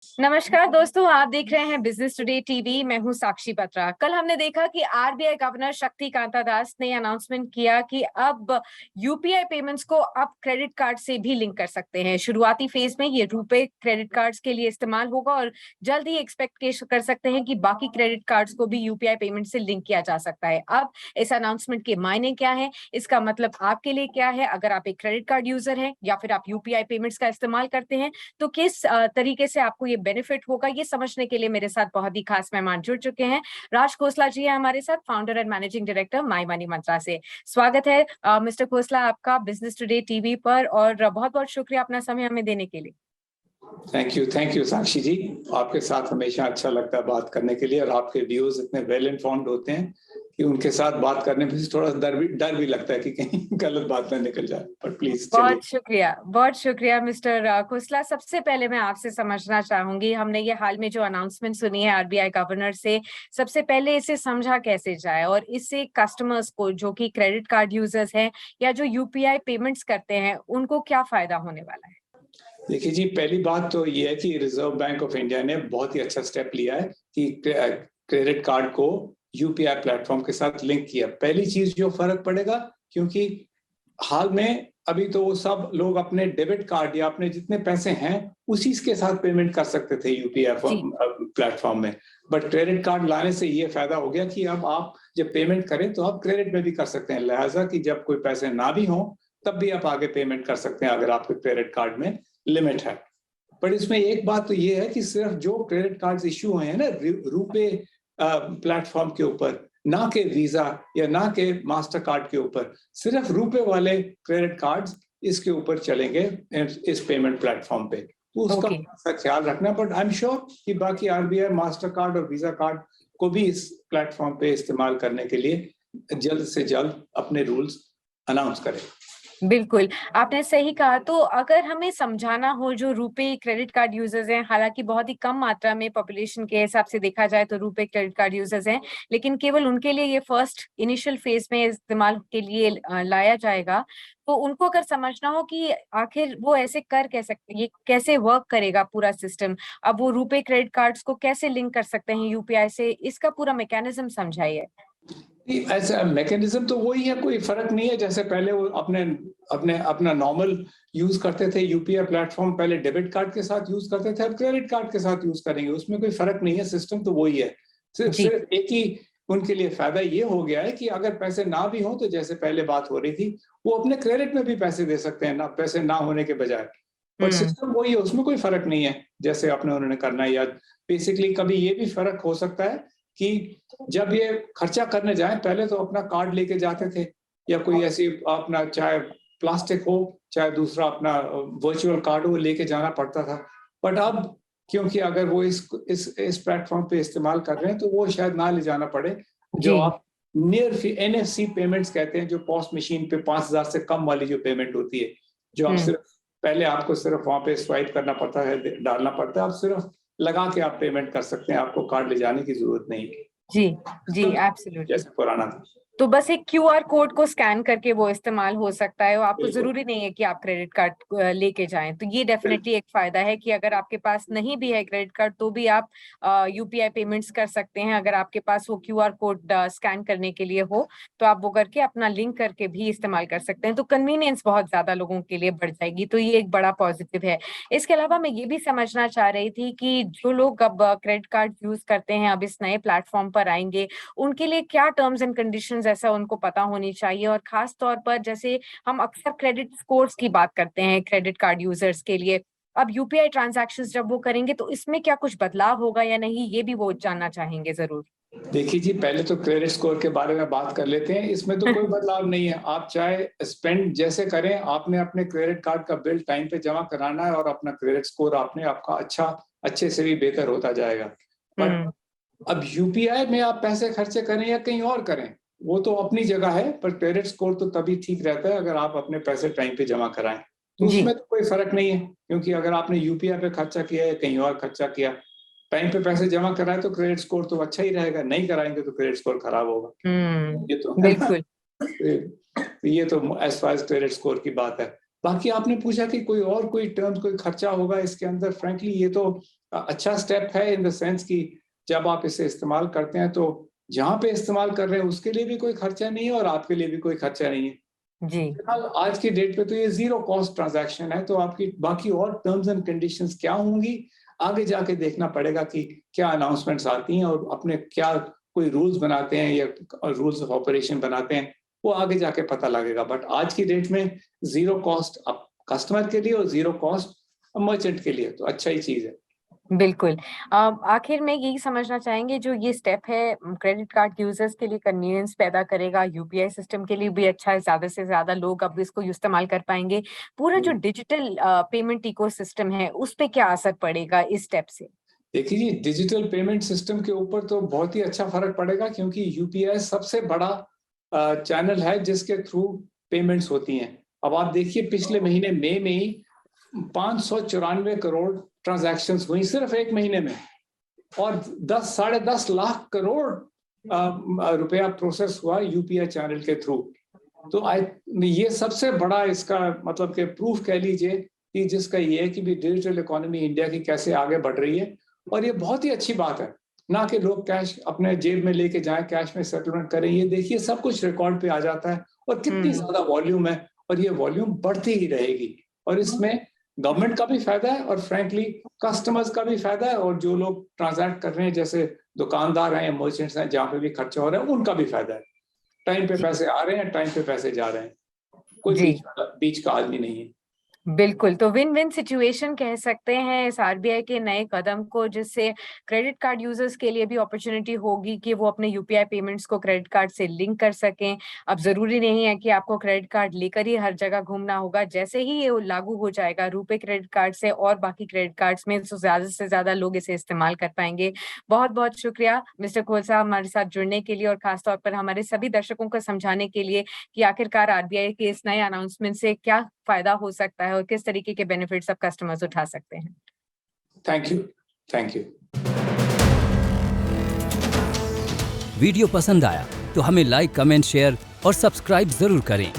नमस्कार दोस्तों, आप देख रहे हैं बिजनेस टुडे टीवी। मैं हूं साक्षी बत्रा। कल हमने देखा कि आरबीआई गवर्नर शक्तिकांत दास ने अनाउंसमेंट किया कि अब यूपीआई पेमेंट्स को अब क्रेडिट कार्ड से भी लिंक कर सकते हैं। शुरुआती फेज में ये रुपे क्रेडिट कार्ड्स के लिए इस्तेमाल होगा और जल्द ही एक्सपेक्ट कर सकते हैं कि बाकी क्रेडिट कार्ड्स को भी यूपीआई पेमेंट से लिंक किया जा सकता है। अब इस अनाउंसमेंट के मायने क्या है, इसका मतलब आपके लिए क्या है? अगर आप एक क्रेडिट कार्ड यूजर हैं या फिर आप यूपीआई पेमेंट्स का इस्तेमाल करते हैं तो किस तरीके से आपको ये बेनिफिट होगा, ये समझने के लिए मेरे साथ बहुत ही खास मेहमान जुड़ चुके हैं। राज खोसला जी है हमारे साथ, founder and managing director my money mantra से। स्वागत है मिस्टर खोसला आपका बिजनेस टुडे टीवी पर, और बहुत बहुत शुक्रिया अपना समय हमें देने के लिए। थैंक यू साक्षी जी। आपके साथ हमेशा अच्छा लगता है बात करने के लिए, और आपके व्यूज इतने वेल इन्फॉर्म्ड होते हैं कि उनके साथ बात करने में थोड़ा डर भी लगता है कि कहीं गलत बात ना निकल जाए, पर प्लीज बहुत शुक्रिया मिस्टर खोसला। सबसे पहले मैं आपसे समझना चाहूंगी, हमने ये हाल में जो अनाउंसमेंट सुनी है आरबीआई गवर्नर से, सबसे पहले इसे समझा कैसे जाए और इससे कस्टमर्स को जो कि क्रेडिट कार्ड यूजर्स हैं या जो यूपीआई पेमेंट्स करते हैं उनको क्या फायदा होने वाला है? देखिए जी, पहली बात तो ये है कि रिजर्व बैंक ऑफ इंडिया ने बहुत ही अच्छा स्टेप लिया है कि क्रेडिट कार्ड को यूपीआई प्लेटफॉर्म के साथ लिंक किया। पहली चीज जो फर्क पड़ेगा, क्योंकि हाल में अभी तो वो सब लोग अपने डेबिट कार्ड या अपने जितने पैसे हैं उसी के साथ पेमेंट कर सकते थे यूपीआई प्लेटफॉर्म में, बट क्रेडिट कार्ड लाने से ये फायदा हो गया कि अब आप जब पेमेंट करें तो आप क्रेडिट में भी कर सकते हैं। लिहाजा कि जब कोई पैसे ना भी हों तब भी आप आगे पेमेंट कर सकते हैं अगर आपके क्रेडिट कार्ड में लिमिट है। पर इसमें एक बात तो ये है कि सिर्फ जो क्रेडिट कार्ड्स इश्यू हुए हैं ना रुपे प्लेटफॉर्म के ऊपर, ना के वीजा या ना के मास्टर कार्ड के ऊपर, सिर्फ रुपे वाले क्रेडिट कार्ड्स इसके ऊपर चलेंगे इस पेमेंट प्लेटफॉर्म पे। तो उसका ख्याल रखना, बट आई एम श्योर कि बाकी आरबीआई मास्टर कार्ड और वीजा कार्ड को भी इस प्लेटफॉर्म पे इस्तेमाल करने के लिए जल्द से जल्द अपने रूल्स अनाउंस करें। बिल्कुल, आपने सही कहा। तो अगर हमें समझाना हो जो रुपे क्रेडिट कार्ड यूजर्स हैं, हालांकि बहुत ही कम मात्रा में पॉपुलेशन के हिसाब से देखा जाए तो रुपे क्रेडिट कार्ड यूजर्स हैं, लेकिन केवल उनके लिए ये फर्स्ट इनिशियल फेज में इस्तेमाल के लिए लाया जाएगा। तो उनको अगर समझना हो कि आखिर वो ऐसे कर कैसे सकते, ये कैसे वर्क करेगा पूरा सिस्टम, अब वो रुपे क्रेडिट कार्ड्स को कैसे लिंक कर सकते हैं यूपीआई से, इसका पूरा मैकेनिज्म समझाइए। ऐसा मैकेनिज्म तो वही है, कोई फर्क नहीं है। जैसे पहले वो अपना नॉर्मल यूज करते थे यूपीआई प्लेटफॉर्म, पहले डेबिट कार्ड के साथ यूज करते थे, अब क्रेडिट कार्ड के साथ यूज करेंगे, उसमें कोई फर्क नहीं है। सिस्टम तो वही है। सिर्फ एक ही उनके लिए फायदा ये हो गया है कि अगर पैसे ना भी हो तो जैसे पहले बात हो रही थी, वो अपने क्रेडिट में भी पैसे दे सकते हैं, ना पैसे ना होने के बजाय। बट सिस्टम वही है, उसमें कोई फर्क नहीं है जैसे अपने उन्होंने करना है। या बेसिकली कभी ये भी फर्क हो सकता है कि जब ये खर्चा करने जाए, पहले तो अपना कार्ड लेके जाते थे या कोई ऐसी अपना, चाहे प्लास्टिक हो चाहे दूसरा अपना वर्चुअल कार्ड हो, लेके जाना पड़ता था। बट अब क्योंकि अगर वो इस प्लेटफॉर्म पे इस्तेमाल कर रहे हैं तो वो शायद ना ले जाना पड़े। जो आप नियर एनएफसी पेमेंट्स कहते हैं, जो पॉस मशीन पे 5,000 से कम वाली जो पेमेंट होती है, जो आप सिर्फ पहले आपको सिर्फ वहां पे स्वाइप करना पड़ता है, डालना पड़ता है, आप सिर्फ लगा के आप पेमेंट कर सकते हैं, आपको कार्ड ले जाने की जरूरत नहीं है। जी एब्सोल्युटली, जैसे पुराना था। तो बस एक क्यूआर कोड को स्कैन करके वो इस्तेमाल हो सकता है और आपको जरूरी नहीं है कि आप क्रेडिट कार्ड लेके जाएं। तो ये डेफिनेटली एक फायदा है कि अगर आपके पास नहीं भी है क्रेडिट कार्ड तो भी आप यूपीआई पेमेंट्स कर सकते हैं। अगर आपके पास वो क्यूआर कोड स्कैन करने के लिए हो तो आप वो करके अपना लिंक करके भी इस्तेमाल कर सकते हैं। तो कन्वीनियंस बहुत ज्यादा लोगों के लिए बढ़ जाएगी, तो ये एक बड़ा पॉजिटिव है। इसके अलावा मैं ये भी समझना चाह रही थी कि जो लोग अब क्रेडिट कार्ड यूज करते हैं, अब इस नए प्लेटफॉर्म पर आएंगे, उनके लिए क्या टर्म्स एंड कंडीशंस ऐसा उनको पता होनी चाहिए। और खास तौर पर जैसे हम अक्सर क्रेडिट स्कोर्स की बात करते हैं क्रेडिट कार्ड यूजर्स के लिए, अब यूपीआई ट्रांजैक्शंस जब वो करेंगे तो इसमें क्या कुछ बदलाव होगा या नहीं, ये भी वो जानना चाहेंगे जरूर। देखिए जी, पहले तो क्रेडिट स्कोर के बारे में बात कर लेते हैं। इसमें तो कोई बदलाव नहीं है। आप चाहे स्पेंड जैसे करें, आपने अपने क्रेडिट कार्ड का बिल टाइम पे जमा कराना है और अपना क्रेडिट स्कोर आपका अच्छे से भी बेहतर होता जाएगा। बट अब यूपीआई में आप पैसे खर्चे करें या कहीं और करें, वो तो अपनी जगह है, पर क्रेडिट स्कोर तो तभी ठीक रहता है अगर आप अपने पैसे टाइम पे जमा कराएं। तो उसमें तो कोई फर्क नहीं है, क्योंकि अगर आपने यूपीआई पे खर्चा किया या कहीं और खर्चा किया, टाइम पे पैसे जमा कराए तो क्रेडिट स्कोर तो अच्छा ही रहेगा, नहीं कराएंगे तो क्रेडिट स्कोर खराब होगा। ये तो बिल्कुल। ये तो as far as credit score की बात है। बाकी आपने पूछा कि कोई टर्म्स, कोई खर्चा होगा इसके अंदर। फ्रैंकली ये तो अच्छा स्टेप है इन द सेंस कि जब आप इसे इस्तेमाल करते हैं तो जहां पे इस्तेमाल कर रहे हैं उसके लिए भी कोई खर्चा नहीं है और आपके लिए भी कोई खर्चा नहीं है जी। फिलहाल आज की डेट पे तो ये जीरो कॉस्ट ट्रांजैक्शन है, तो आपकी बाकी और टर्म्स एंड कंडीशंस क्या होंगी आगे जाके देखना पड़ेगा कि क्या अनाउंसमेंट्स आती हैं और अपने क्या कोई रूल्स बनाते हैं या रूल्स ऑफ ऑपरेशन बनाते हैं, वो आगे जाके पता लगेगा। बट आज की डेट में जीरो कॉस्ट कस्टमर के लिए और जीरो कॉस्ट मर्चेंट के लिए तो अच्छा ही चीज है। बिल्कुल। आखिर में यही समझना चाहेंगे जो ये स्टेप है क्रेडिट कार्ड यूजर्स के लिए कन्वीनियंस पैदा करेगा, यूपीआई सिस्टम के लिए भी अच्छा है, ज़्यादा से ज़्यादा लोग अब इसको इस्तेमाल कर पाएँगे। पूरा जो डिजिटल पेमेंट इकोसिस्टम है, उस पे क्या असर पड़ेगा इस स्टेप से? देखिए जी, डिजिटल पेमेंट सिस्टम के ऊपर तो बहुत ही अच्छा फर्क पड़ेगा क्योंकि यूपीआई सबसे बड़ा चैनल है जिसके थ्रू पेमेंट्स होती हैं। अब आप देखिए पिछले महीने मई में ही 594 करोड़ ट्रांजैक्शंस हुई सिर्फ एक महीने में और 10-10.5 लाख करोड़ रुपया प्रोसेस हुआ यूपीआई चैनल के थ्रू। तो ये सबसे बड़ा इसका मतलब कि प्रूफ कह लीजिए कि जिसका ये है कि भी डिजिटल इकोनॉमी इंडिया की कैसे आगे बढ़ रही है और ये बहुत ही अच्छी बात है। ना कि लोग कैश अपने जेब में लेके जाएं, कैश में सेटलमेंट करें। ये देखिए सब कुछ रिकॉर्ड पे आ जाता है और कितनी ज्यादा वॉल्यूम है और ये वॉल्यूम बढ़ती ही रहेगी और इसमें गवर्नमेंट का भी फायदा है और फ्रैंकली कस्टमर्स का भी फायदा है और जो लोग ट्रांजैक्ट कर रहे हैं जैसे दुकानदार हैं या मर्चेंट्स हैं जहाँ पे भी खर्चा हो रहा है उनका भी फायदा है। टाइम पे पैसे आ रहे हैं, टाइम पे पैसे जा रहे हैं, कोई बीच का आदमी नहीं है। बिल्कुल, तो विन विन सिचुएशन कह सकते हैं इस आरबीआई के नए कदम को, जिससे क्रेडिट कार्ड यूजर्स के लिए भी अपॉर्चुनिटी होगी कि वो अपने यूपीआई पेमेंट्स को क्रेडिट कार्ड से लिंक कर सकें। अब जरूरी नहीं है कि आपको क्रेडिट कार्ड लेकर ही हर जगह घूमना होगा। जैसे ही ये लागू हो जाएगा रुपे क्रेडिट कार्ड से और बाकी क्रेडिट कार्ड्स में, तो ज्यादा से ज्यादा लोग इसे इस्तेमाल कर पाएंगे। बहुत बहुत शुक्रिया मिस्टर कोल साहब हमारे साथ जुड़ने के लिए और खासतौर पर हमारे सभी दर्शकों को समझाने के लिए कि आखिरकार आरबीआई के इस नए अनाउंसमेंट से क्या फायदा हो सकता है और किस तरीके के बेनिफिट्स अब कस्टमर्स उठा सकते हैं। Thank you. वीडियो पसंद आया तो हमें लाइक, कमेंट, शेयर और सब्सक्राइब जरूर करें।